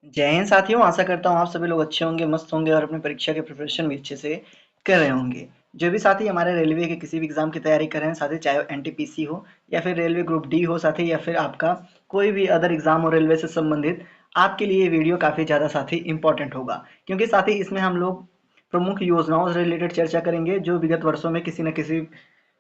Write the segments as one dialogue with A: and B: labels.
A: जय हिंद साथियों, आशा करता हूँ आप सभी लोग अच्छे होंगे, मस्त होंगे और अपनी परीक्षा के प्रिपरेशन भी अच्छे से कर रहे होंगे। जो भी साथी हमारे रेलवे के किसी भी एग्जाम की तैयारी कर रहे हैं साथी, चाहे वो एनटीपीसी हो या फिर रेलवे ग्रुप डी हो साथी, या फिर आपका कोई भी अदर एग्जाम हो रेलवे से संबंधित, आपके लिए ये वीडियो काफ़ी ज़्यादा साथी इंपॉर्टेंट होगा। क्योंकि साथी इसमें हम लोग प्रमुख योजनाओं से रिलेटेड चर्चा करेंगे जो विगत वर्षों में किसी न किसी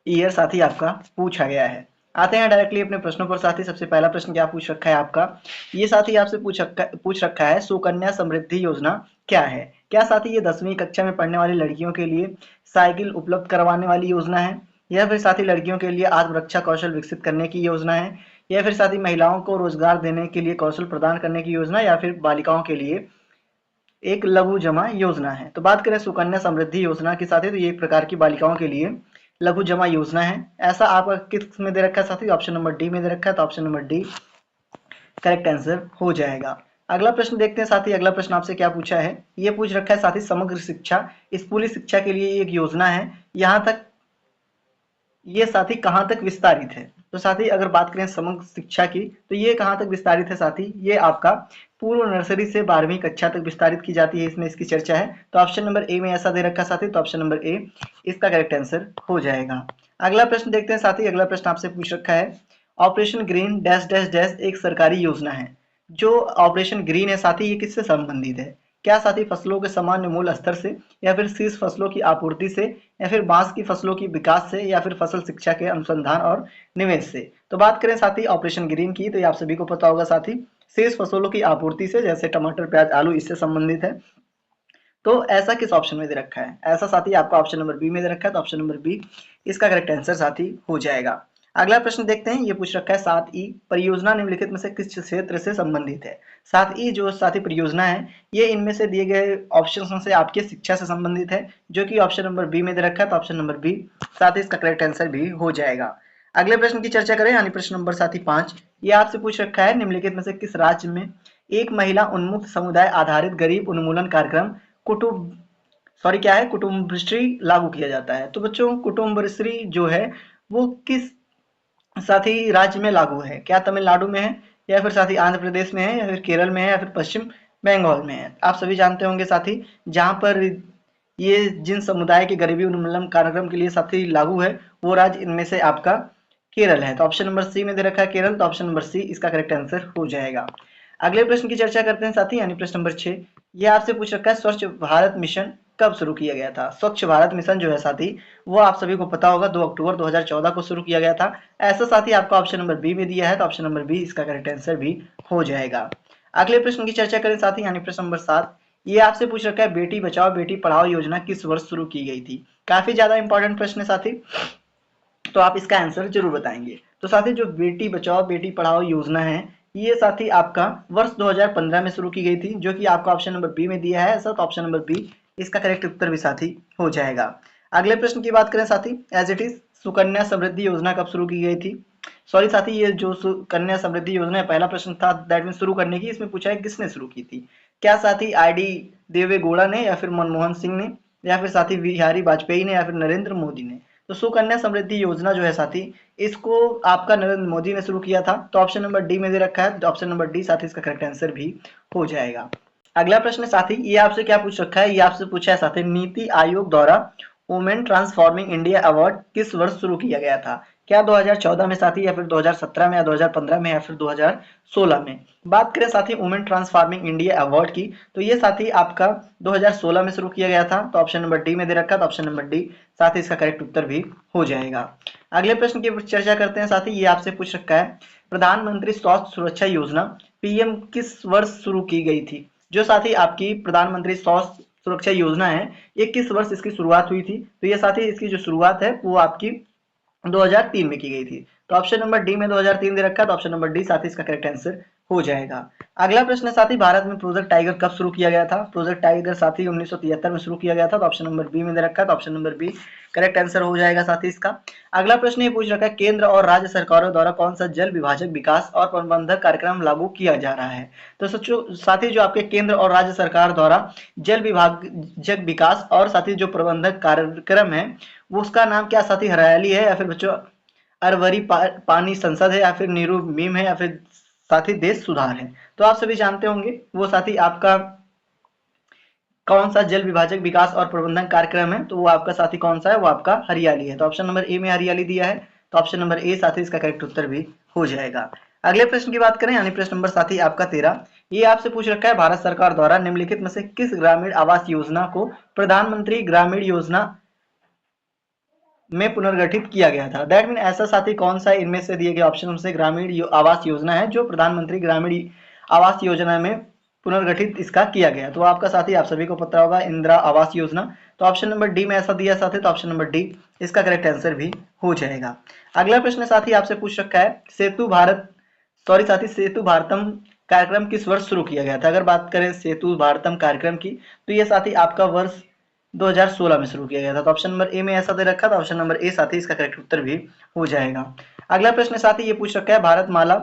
A: ईयर साथी आपका पूछा गया है। आते हैं डायरेक्टली अपने प्रश्नों पर साथी। सबसे पहला प्रश्न क्या पूछ रखा है आपका, ये साथी आपसे पूछ रखा है, सुकन्या समृद्धि योजना क्या है? क्या साथी ये 10वीं कक्षा में पढ़ने वाली लड़कियों के लिए साइकिल उपलब्ध करवाने वाली योजना है, या फिर साथी लड़कियों के लिए आत्मरक्षा कौशल विकसित करने की योजना है, या फिर साथी महिलाओं को रोजगार देने के लिए कौशल प्रदान करने की योजना, या फिर बालिकाओं के लिए एक लघु जमा योजना है? तो बात करें सुकन्या समृद्धि योजना की साथी, तो ये एक प्रकार की बालिकाओं के लिए लघु जमा योजना है। ऐसा आपका किस में दे रखा है साथी? ऑप्शन नंबर डी में दे रखा है, तो option number D correct answer हो जाएगा। अगला प्रश्न देखते हैं साथी। अगला प्रश्न आपसे क्या पूछा है, ये पूछ रखा है साथी, समग्र शिक्षा स्कूली शिक्षा के लिए एक योजना है, यहाँ तक ये साथी कहाँ तक विस्तारित है? तो साथी अगर बात करें समग्र शिक्षा की, तो ये कहाँ तक विस्तारित है साथी? ये आपका पूर्व नर्सरी से 12वीं कक्षा तक विस्तारित की जाती है, इसमें इसकी चर्चा है। तो ऑप्शन नंबर ए में ऐसा दे रखा साथी, तो ऑप्शन नंबर ए इसका करेक्ट आंसर हो जाएगा। अगला प्रश्न देखते हैं साथी। अगला प्रश्न आपसे पूछ रखा है, operation green dash dash dash एक सरकारी योजना है। जो ऑपरेशन ग्रीन है साथी, ये किससे संबंधित है? क्या साथी फसलों के सामान्य मूल्य स्तर से, या फिर शीर्ष फसलों की आपूर्ति से, या फिर बांस की फसलों की विकास से, या फिर फसल शिक्षा के अनुसंधान और निवेश से? तो बात करें साथी ऑपरेशन ग्रीन की, तो ये आप सभी को पता होगा साथी, शेष फसलों की आपूर्ति से, जैसे टमाटर प्याज आलू, इससे संबंधित है। तो ऐसा किस ऑप्शन में दे रखा है? ऐसा साथी आपका ऑप्शन नंबर बी में दे रखा है, तो ऑप्शन नंबर बी इसका करेक्ट आंसर साथी हो जाएगा। अगला प्रश्न देखते हैं। ये पूछ रखा है 7ई परियोजना निम्नलिखित में से किस क्षेत्र से संबंधित है? 7ई जो साथी परियोजना है, ये इनमें से दिए गए ऑप्शन में से आपके शिक्षा से संबंधित है, जो कि ऑप्शन नंबर बी में दे रखा है, तो ऑप्शन नंबर बी साथ ही इसका करेक्ट आंसर भी हो जाएगा। अगले प्रश्न की चर्चा करें, यानी प्रश्न नंबर साथी 5। ये आपसे पूछ रखा है, निम्नलिखित में से किस राज्य में एक महिला उन्मुक्त समुदाय आधारित गरीब उन्मूलन कार्यक्रम कुटुंब क्या है, कुटुम्बश्री लागू किया जाता है? तो बच्चों कुटुम्बश्री जो है वो किस साथी राज्य में लागू है? क्या तमिलनाडु में है, या फिर साथी आंध्र प्रदेश में है, या फिर केरल में है, या फिर पश्चिम बंगाल में है? आप सभी जानते होंगे साथी, जहां पर ये जिन समुदाय के गरीबी उन्मूलन कार्यक्रम के लिए साथी लागू है, वो राज्य इनमें से आपका केरल है। तो ऑप्शन नंबर सी में दे रखा है केरल, तो ऑप्शन नंबर सी इसका करेक्ट आंसर हो जाएगा। अगले प्रश्न की चर्चा करते हैं साथी, यानी प्रश्न नंबर 6। ये आपसे पूछ रखा है, स्वच्छ भारत मिशन कब शुरू किया गया था? स्वच्छ भारत मिशन जो है साथी, वो आप सभी को पता होगा 2 अक्टूबर 2014 को शुरू किया गया था। ऐसा साथी आपका ऑप्शन नंबर बी में दिया है, तो ऑप्शन नंबर बी इसका करेक्ट आंसर भी हो जाएगा। अगले प्रश्न की चर्चा करें साथी, यानी प्रश्न नंबर 7। ये आपसे पूछ रखा है, बेटी बचाओ बेटी पढ़ाओ योजना किस वर्ष शुरू की गई थी? काफी ज्यादा इंपॉर्टेंट प्रश्न है साथी, तो आप इसका आंसर जरूर बताएंगे। तो साथी जो बेटी बचाओ बेटी पढ़ाओ योजना है, ये साथी आपका वर्ष 2015 में शुरू की गई थी, जो कि आपका ऑप्शन नंबर बी में दिया है ऐसा, तो ऑप्शन नंबर बी इसका करेक्ट उत्तर भी साथी हो जाएगा। अगले प्रश्न की बात करें साथी, as it is Sukanya Samriddhi योजना कब शुरू की गई थी? सॉरी साथी, ये जो सुकन्या समृद्धि योजना है, पहला प्रश्न था दैट मीन शुरू करने की, इसमें पूछा है किसने शुरू की थी? क्या साथी आईडी देवे गौड़ा ने, या फिर मनमोहन सिंह ने, या फिर साथी बिहारी वाजपेयी ने, या फिर नरेंद्र मोदी ने? तो सुकन्या समृद्धि योजना जो है साथी, इसको आपका नरेंद्र मोदी ने शुरू किया था, तो ऑप्शन नंबर डी में दे रखा है, तो ऑप्शन नंबर डी साथी इसका करेक्ट आंसर भी हो जाएगा। अगला प्रश्न साथी, ये आपसे क्या पूछ रखा है, ये आपसे पूछा है साथी, नीति आयोग द्वारा वुमेन ट्रांसफॉर्मिंग इंडिया अवार्ड किस वर्ष शुरू किया गया था? क्या 2014 में साथी, या फिर 2017 में, या 2015 में, या फिर 2016 में? बात करें साथी वुमेन ट्रांसफॉर्मिंग इंडिया अवार्ड की, तो ये साथी आपका 2016 में शुरू किया गया था, तो ऑप्शन नंबर डी में दे रखा, तो ऑप्शन नंबर डी साथ ही इसका करेक्ट उत्तर भी हो जाएगा। अगले प्रश्न की चर्चा करते हैं साथी। ये आपसे पूछ रखा है, प्रधानमंत्री स्वास्थ्य सुरक्षा योजना पीएम किस वर्ष शुरू की गई थी? जो साथी आपकी प्रधानमंत्री स्वास्थ्य सुरक्षा योजना है, ये किस वर्ष इसकी शुरुआत हुई थी? तो ये साथी इसकी जो शुरुआत है वो आपकी 2003 में की गई थी, तो ऑप्शन नंबर डी में 2003 दे रखा है, तो ऑप्शन नंबर डी साथी इसका करेक्ट आंसर हो जाएगा। अगला प्रश्न साथी, भारत में प्रोजेक्ट टाइगर कब शुरू किया गया था? प्रोजेक्ट टाइगर साथी 1973 में शुरू किया गया था, तो ऑप्शन नंबर बी में दे रखा है, तो option number B correct answer हो जाएगा साथी इसका। अगला प्रश्न ये पूछ रखा है, केंद्र और राज्य सरकारों द्वारा कौन सा जल विभाजक विकास और प्रबंधक कार्यक्रम लागू किया जा रहा है? तो सचो साथी जो आपके केंद्र और राज्य सरकार द्वारा जल विभाजक विकास और साथी जो प्रबंधक कार्यक्रम है, वो उसका नाम क्या साथी, हरियाली है, या फिर बच्चों अरवरी पानी संसद है, या फिर नीरू मीम है, या फिर साथी देश सुधार है। तो आप सभी जानते होंगे वो साथी आपका कौन सा जल विभाजक विकास और प्रबंधन कार्यक्रम है, तो वो आपका साथी कौन सा है, वो आपका हरियाली है। तो ऑप्शन नंबर ए में हरियाली दिया है, तो ऑप्शन नंबर ए साथी इसका करेक्ट उत्तर भी हो जाएगा। अगले प्रश्न की बात करें यानी प्रश्न नंबर साथी आपका 13, ये आपसे पूछ रखा है भारत सरकार द्वारा निम्नलिखित में से किस ग्रामीण आवास योजना को प्रधानमंत्री ग्रामीण योजना में पुनर्गठित किया गया था। दैट मीन ऐसा साथी कौन सा इनमें से दिए गए ऑप्शन से ग्रामीण आवास योजना है जो प्रधानमंत्री ग्रामीण आवास योजना में पुनर्गठित इसका किया गया। तो आपका साथी आप सभी को पता होगा इंदिरा आवास योजना। तो ऑप्शन नंबर डी में ऐसा दिया साथी, तो ऑप्शन नंबर डी इसका करेक्ट आंसर भी हो जाएगा। अगला प्रश्न साथी आपसे पूछ रखा है सेतु भारत सॉरी साथी सेतु भारतम कार्यक्रम किस वर्ष शुरू किया गया था। अगर बात करें सेतु भारतम कार्यक्रम की तो ये साथी आपका वर्ष 2016 में शुरू किया गया था। तो ऑप्शन नंबर ए में ऐसा दे रखा था, ऑप्शन नंबर ए साथी इसका करेक्ट उत्तर भी हो जाएगा। अगला प्रश्न साथी ये पूछ रखा है भारतमाला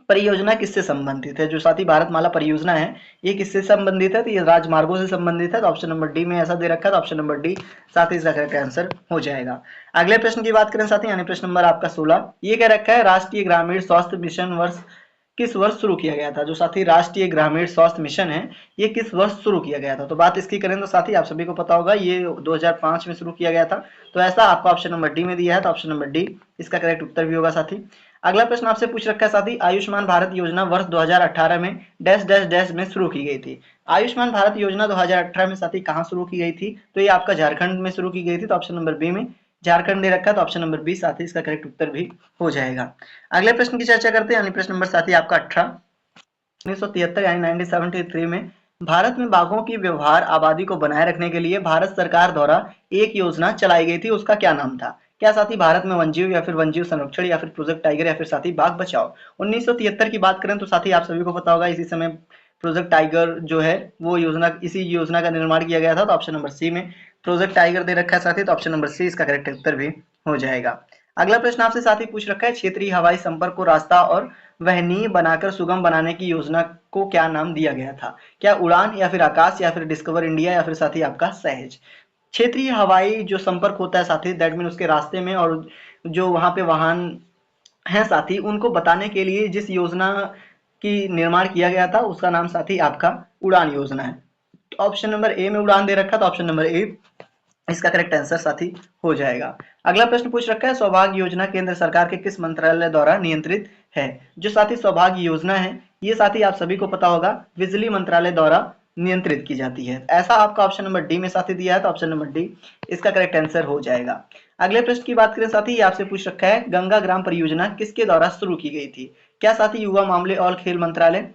A: परियोजना किससे संबंधित है। जो साथी भारतमाला परियोजना है ये किससे संबंधित है, तो ये राजमार्गों से संबंधित है। तो ऑप्शन नंबर डी में ऐसा दे रखा है, तो ऑप्शन नंबर डी साथी इसका करेक्ट आंसर हो जाएगा। अगले प्रश्न की बात करें साथी यानी प्रश्न नंबर आपका 16, ये कह रखा है राष्ट्रीय ग्रामीण स्वास्थ्य मिशन वर्ष किस वर्ष शुरू किया गया था। जो साथी राष्ट्रीय ग्रामीण स्वास्थ्य मिशन है ये किस वर्ष शुरू किया गया था। तो बात इसकी करें तो साथी आप सभी को पता होगा ये 2005 में शुरू किया गया था। तो ऐसा आपका ऑप्शन नंबर डी में दिया है, तो ऑप्शन नंबर डी इसका करेक्ट उत्तर भी होगा साथी। अगला प्रश्न आपसे पूछ रखा है साथी आयुष्मान भारत योजना वर्ष 2018 में डैश डैश डैश में शुरू की गई थी। आयुष्मान भारत योजना 2018 में साथी कहां शुरू की गई थी, तो ये आपका झारखंड में शुरू की गई थी। तो ऑप्शन नंबर बी में झारखंड दे रखा है, तो ऑप्शन नंबर बी साथी इसका करेक्ट उत्तर भी हो जाएगा। अगले प्रश्न की चर्चा करते हैं यानी प्रश्न नंबर साथी आपका 18, 1973 यानी 1973 में भारत में बाघों की व्यवहार आबादी को बनाए रखने के लिए भारत सरकार द्वारा एक योजना चलाई गई थी, उसका क्या नाम था। क्या साथी भारत में वन्यजीव या फिर वन्यजीव संरक्षण या फिर प्रोजेक्ट टाइगर या फिर साथी बाघ बचाओ। 1973 की बात करें तो साथी आप सभी को पता होगा इसी समय प्रोजेक्ट टाइगर जो है वो योजना इसी योजना का निर्माण किया गया था। तो ऑप्शन नंबर सी में प्रोजेक्ट टाइगर दे रखा है साथी, तो ऑप्शन नंबर सी इसका करेक्ट उत्तर भी हो जाएगा। अगला प्रश्न आपसे साथी पूछ रखा है क्षेत्रीय हवाई संपर्क को रास्ता और वहनीय बनाकर सुगम बनाने की योजना को क्या नाम दिया गया था। क्या उड़ान या फिर आकाश या फिर डिस्कवर इंडिया या फिर साथी आपका सहज। क्षेत्रीय हवाई जो संपर्क होता है साथी दैट मीन उसके रास्ते में और जो वहां पे वाहन है साथी उनको बताने के लिए जिस योजना की निर्माण किया गया था उसका नाम साथी आपका उड़ान योजना है। तो ऑप्शन नंबर ए में उड़ान दे रखा, तो ऑप्शन नंबर ए इसका करेक्ट आंसर साथी हो जाएगा। अगला प्रश्न पूछ रखा है सौभाग्य योजना केंद्र सरकार के किस मंत्रालय द्वारा नियंत्रित है। जो साथी सौभाग्य योजना है ये साथी आप सभी को पता होगा बिजली मंत्रालय द्वारा नियंत्रित की जाती है। ऐसा आपका ऑप्शन नंबर डी में साथी दिया है, तो ऑप्शन नंबर डी इसका करेक्ट आंसर हो जाएगा। अगले प्रश्न की बात करें साथी ये आपसे पूछ रखा है गंगा ग्राम परियोजना किसके द्वारा शुरू की गई थी। क्या साथी युवा मामले और खेल मंत्रालय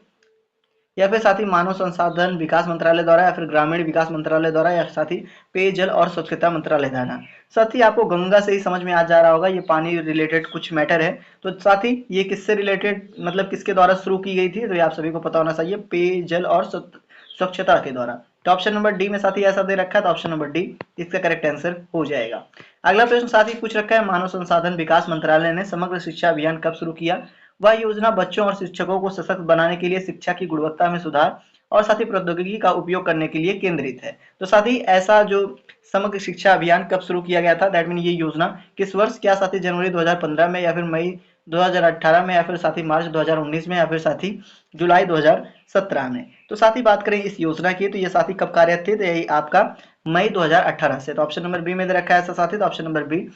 A: या फिर साथी मानव संसाधन विकास मंत्रालय द्वारा या फिर ग्रामीण विकास मंत्रालय द्वारा या साथी पेयजल और स्वच्छता मंत्रालय द्वारा। साथी आपको गंगा से ही समझ में आ जा रहा होगा ये पानी रिलेटेड कुछ मैटर है। तो साथी ये किससे रिलेटेड मतलब किसके द्वारा शुरू की गई थी, तो ये आप सभी को पता होना चाहिए पेयजल और स्वच्छता के द्वारा। तो ऑप्शन नंबर डी में साथी ऐसा दे रखा है, तो ऑप्शन नंबर डी इसका करेक्ट आंसर हो जाएगा। अगला प्रश्न साथी पूछ रखा है मानव संसाधन विकास मंत्रालय ने समग्र शिक्षा अभियान कब शुरू किया। वह योजना बच्चों और शिक्षकों को सशक्त बनाने के लिए शिक्षा की गुणवत्ता में सुधार और साथी प्रौद्योगिकी का उपयोग करने के लिए केंद्रित है। तो साथी ऐसा जो समग्र शिक्षा अभियान कब शुरू किया गया था दैट मीन ये योजना किस वर्ष, क्या साथी जनवरी 2015 में या फिर मई 2018 में या फिर साथी मार्च 2019 में या फिर साथी जुलाई 2017 में। तो साथी बात करें इस योजना की तो ये साथी कब कार्यरत थी, तो यही आपका मई 2018 से। तो ऑप्शन नंबर बी में दे रखा है ऐसा साथी, तो ऑप्शन नंबर बी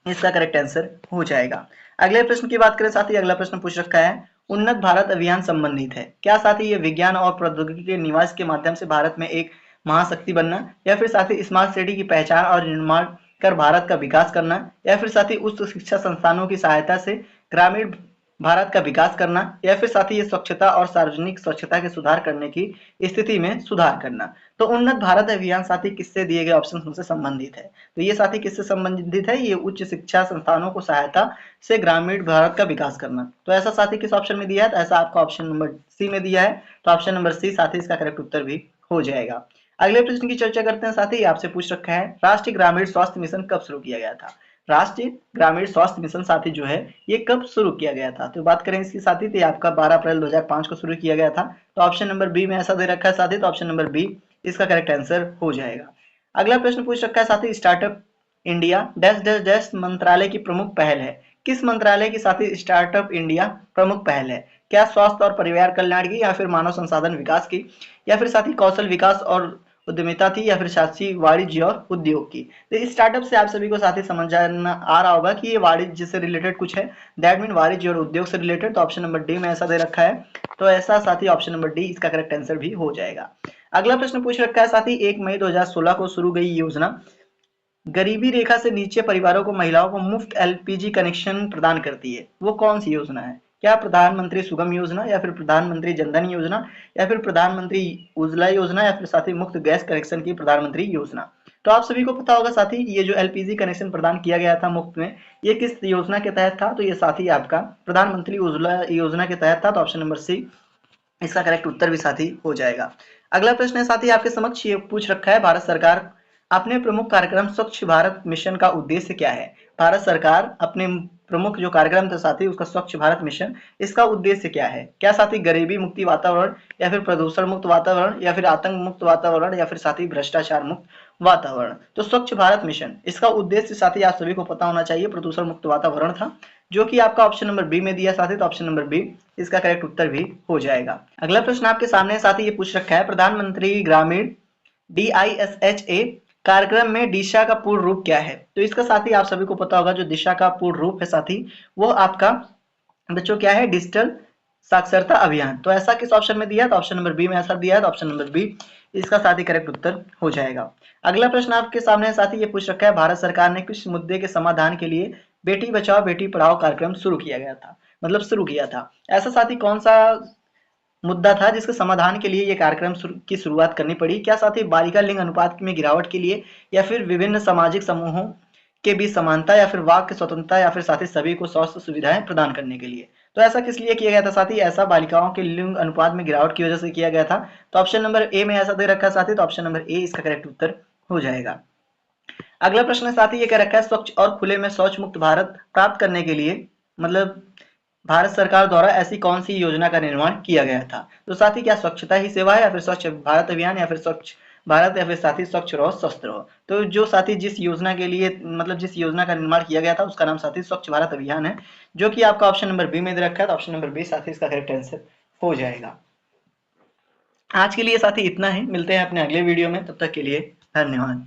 A: इसका करेक्ट आंसर हो जाएगा। अगले प्रश्न की बात करें साथी अगला प्रश्न पूछ रखा है उन्नत भारत अभियान संबंधित है। क्या साथी ये विज्ञान और प्रौद्योगिकी के निवास के माध्यम से भारत में एक महाशक्ति बनना या फिर साथी स्मार्ट सिटी की पहचान और निर्माण कर भारत का विकास करना या फिर साथी उच्च शिक्षा संस्थानों की सहायता से ग्रामीण भारत का विकास करना या फिर साथी ये स्वच्छता और सार्वजनिक स्वच्छता के सुधार करने की स्थिति में सुधार करना। तो उन्नत भारत अभियान साथी किससे दिए गए ऑप्शन से संबंधित है, तो ये साथी किससे संबंधित है, ये उच्च शिक्षा संस्थानों को सहायता से ग्रामीण भारत का विकास करना। तो ऐसा साथी किस ऑप्शन में दिया है, तो ऐसा आपका ऑप्शन नंबर सी में दिया है। तो ऑप्शन नंबर सी साथी इसका करेक्ट उत्तर भी हो जाएगा। अगले प्रश्न की चर्चा करते हैं साथी आपसे पूछ रखा है राष्ट्रीय ग्रामीण स्वास्थ्य मिशन कब शुरू किया गया था। राष्ट्रीय ग्रामीण स्वास्थ्य मिशन साथी जो है ये कब शुरू किया गया था, तो बात करें इसकी साथी तो आपका 12 अप्रैल 2005 को शुरू किया गया था। तो ऑप्शन नंबर बी में ऐसा दे रखा है साथी, तो ऑप्शन नंबर बी इसका करेक्ट आंसर हो जाएगा। अगला प्रश्न पूछ रखा है साथी startup India dash dash dash मंत्रालय की प्रमुख पहल है। किस मंत्रालय की साथी स्टार्टअप इंडिया प्रमुख पहल है? क्या स्वास्थ्य और परिवार कल्याण की, या फिर मानव संसाधन विकास की, या फिर साथी कौशल विकास और उद्यमिता थी, या फिर साथी वाणिज्य और उद्योग की? तो इस स्टार्टअप से आप सभी को साथी समझ जाना आ रहा होगा कि ये वाणिज्य से रिलेटेड कुछ है, दैट मीन वाणिज्य और उद्योग से रिलेटेड। तो ऑप्शन नंबर डी में ऐसा दे रखा है, तो ऐसा साथी ऑप्शन नंबर डी इसका करेक्ट आंसर भी हो जाएगा। अगला प्रश्न पूछ रखा है साथी, 1 मई 2016 को शुरू गई योजना गरीबी रेखा से नीचे परिवारों को, महिलाओं को मुफ्त एलपीजी कनेक्शन प्रदान करती है, वो कौन सी योजना है? क्या प्रधानमंत्री सुगम योजना, या फिर प्रधानमंत्री जनधन योजना, या फिर प्रधानमंत्री उज्ज्वला योजना, या फिर साथी मुफ्त गैस कनेक्शन की प्रधानमंत्री योजना? तो आप सभी को पता होगा साथी, ये जो एलपीजी कनेक्शन प्रदान किया गया था मुफ्त में, ये किस योजना के तहत था? तो ये साथी आपका प्रधानमंत्री उज्ज्वला योजना के तहत था। तो ऑप्शन नंबर सी इसका करेक्ट उत्तर भी साथी हो जाएगा। अगला प्रश्न है साथी आपके समक्ष, ये पूछ रखा है, भारत सरकार अपने प्रमुख कार्यक्रम स्वच्छ भारत मिशन का उद्देश्य क्या है? भारत सरकार अपने प्रमुख जो कार्यक्रम था साथी उसका स्वच्छ भारत मिशन, इसका उद्देश्य क्या है? क्या साथी गरीबी मुक्ति वातावरण, या फिर प्रदूषण मुक्त वातावरण, या फिर आतंक मुक्त वातावरण, या फिर साथी भ्रष्टाचार मुक्त वातावरण? तो स्वच्छ भारत मिशन इसका उद्देश्य साथी आप सभी को पता होना चाहिए, प्रदूषण मुक्त वातावरण था, जो कि आपका ऑप्शन नंबर बी में दिया साथी। तो ऑप्शन नंबर बी इसका करेक्ट उत्तर भी हो जाएगा। अगला प्रश्न आपके सामने साथी ये पूछ रखा है, प्रधानमंत्री ग्रामीण DISHA कार्यक्रम में दिशा का पूर्ण रूप क्या है? तो इसका साथी आप सभी को पता होगा, जो दिशा का पूर्ण रूप है साथी वो आपका बच्चों क्या है, डिजिटल साक्षरता अभियान। तो ऐसा किस ऑप्शन में दिया? तो ऑप्शन नंबर बी में ऐसा दिया है। तो ऑप्शन नंबर बी इसका साथी करेक्ट उत्तर हो जाएगा। अगला प्रश्न आपके सामने साथी ये पूछ रखा है, भारत सरकार ने किस मुद्दे के समाधान के लिए बेटी बचाओ बेटी पढ़ाओ कार्यक्रम शुरू किया गया था, मतलब शुरू किया था? ऐसा साथी कौन सा मुद्दा था जिसके समाधान के लिए ये कार्यक्रम की शुरुआत करनी पड़ी? क्या साथी बालिका लिंग अनुपात में गिरावट के लिए, या फिर विभिन्न सामाजिक समूहों के बीच समानता, या फिर वाक स्वतंत्रता, या फिर साथी सभी को स्वास्थ्य सुविधाएं प्रदान करने के लिए? तो ऐसा किस लिए किया गया था साथी? ऐसा बालिकाओं के लिंग अनुपात में गिरावट की वजह से किया गया था। तो ऑप्शन नंबर ए में ऐसा दे रखा है साथी। तो ऑप्शन नंबर ए इसका करेक्ट उत्तर हो जाएगा। अगला प्रश्न साथी ये कह रखा है, स्वच्छ और खुले में शौच मुक्त भारत प्राप्त करने के लिए, मतलब भारत सरकार द्वारा ऐसी कौन सी योजना का निर्माण किया गया था? तो साथी क्या स्वच्छता ही सेवा है, या फिर स्वच्छ भारत अभियान, या फिर स्वच्छ भारत, या फिर साथी स्वच्छ रहो स्वस्थ रहो? तो जो साथी जिस योजना के लिए, मतलब जिस योजना का निर्माण किया गया था उसका नाम साथी स्वच्छ भारत अभियान है, जो कि आपका ऑप्शन नंबर बी में दे रखा है। तो ऑप्शन नंबर बी साथी इसका करेक्ट आंसर हो जाएगा। आज के लिए साथी इतना ही, मिलते हैं अपने अगले वीडियो में, तब तक के लिए धन्यवाद।